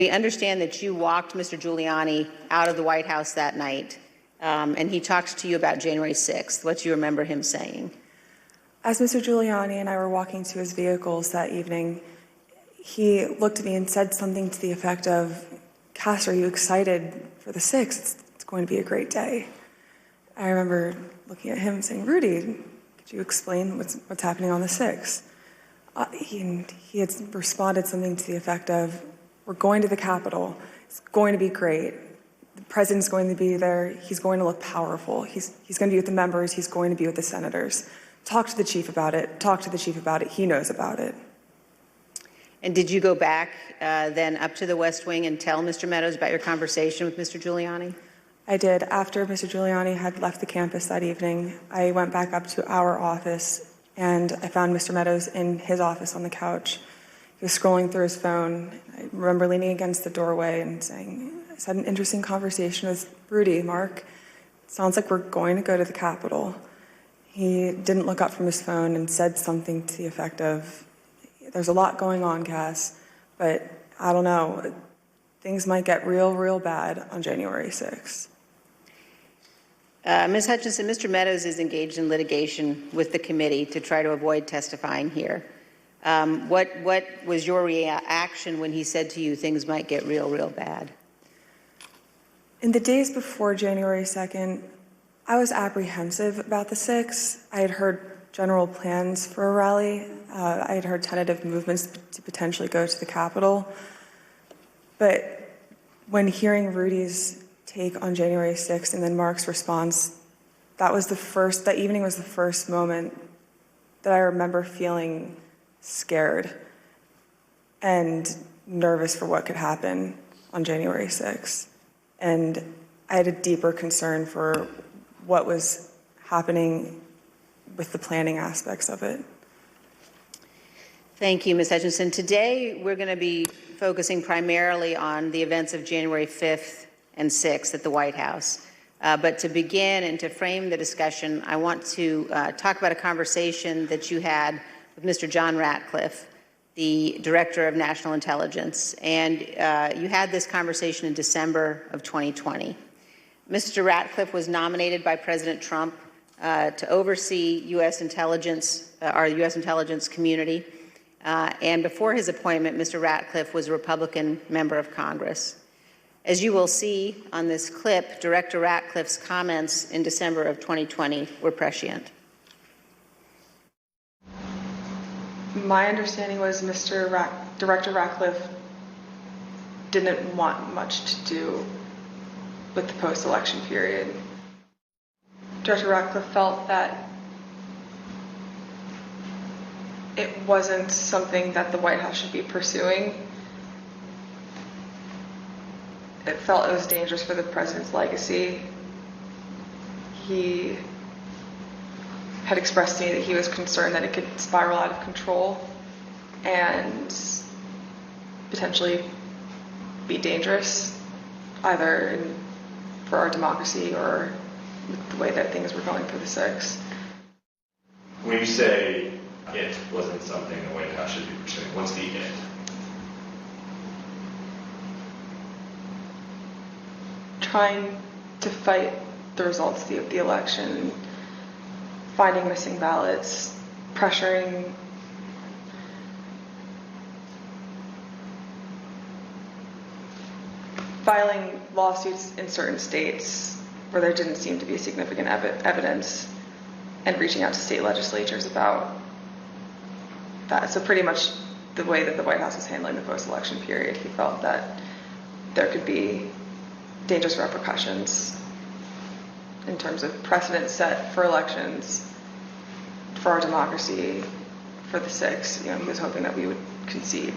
We understand that you walked Mr. Giuliani out of the White House that night, and he talked to you about January 6th. What do you remember him saying? As Mr. Giuliani and I were walking to his vehicles that evening, he looked at me and said something to the effect of, "Cass, are you excited for the 6th? It's going to be a great day." I remember looking at him and saying, "Rudy, could you explain what's happening on the 6th? He had responded something to the effect of, "We're going to the Capitol. It's going to be great. The president's going to be there. He's going to look powerful. He's going to be with the members. He's going to be with the senators. Talk to the chief about it. Talk to the chief about it. He knows about it." And did you go back then up to the West Wing and tell Mr. Meadows about your conversation with Mr. Giuliani? I did. After Mr. Giuliani had left the campus that evening, I went back up to our office and I found Mr. Meadows in his office on the couch. He was scrolling through his phone. I remember leaning against the doorway and saying, "I just had an interesting conversation with Rudy, Mark. It sounds like we're going to go to the Capitol." He didn't look up from his phone and said something to the effect of, "There's a lot going on, Cass, but I don't know. Things might get real, real bad on January 6th. Ms. Hutchinson, Mr. Meadows is engaged in litigation with the committee to try to avoid testifying here. What was your reaction when he said to you things might get real, real bad? In the days before January 2nd, I was apprehensive about the 6th. I had heard general plans for a rally. I had heard tentative movements to potentially go to the Capitol. But when hearing Rudy's take on January 6th and then Mark's response, that evening was the first moment that I remember feeling scared and nervous for what could happen on January 6th. And I had a deeper concern for what was happening with the planning aspects of it. Thank you, Ms. Hutchinson. Today, we're going to be focusing primarily on the events of January 5th and 6th at the White House. But to begin and to frame the discussion, I want to talk about a conversation that you had with Mr. John Ratcliffe, the Director of National Intelligence. And you had this conversation in December of 2020. Mr. Ratcliffe was nominated by President Trump to oversee U.S. intelligence, our U.S. intelligence community. And before his appointment, Mr. Ratcliffe was a Republican member of Congress. As you will see on this clip, Director Ratcliffe's comments in December of 2020 were prescient. My understanding was Director Ratcliffe didn't want much to do with the post-election period. Director Ratcliffe felt that it wasn't something that the White House should be pursuing. It felt it was dangerous for the president's legacy. He had expressed to me that he was concerned that it could spiral out of control and potentially be dangerous, either for our democracy or with the way that things were going for the 6th. When you say it wasn't something the White House should be pursuing, what's the it? Trying to fight the results of the election, finding missing ballots, pressuring filing lawsuits in certain states where there didn't seem to be significant evidence, and reaching out to state legislatures about that. So pretty much the way that the White House was handling the post-election period, he felt that there could be dangerous repercussions in terms of precedent set for elections, for our democracy, for the 6th. He was hoping that we would concede.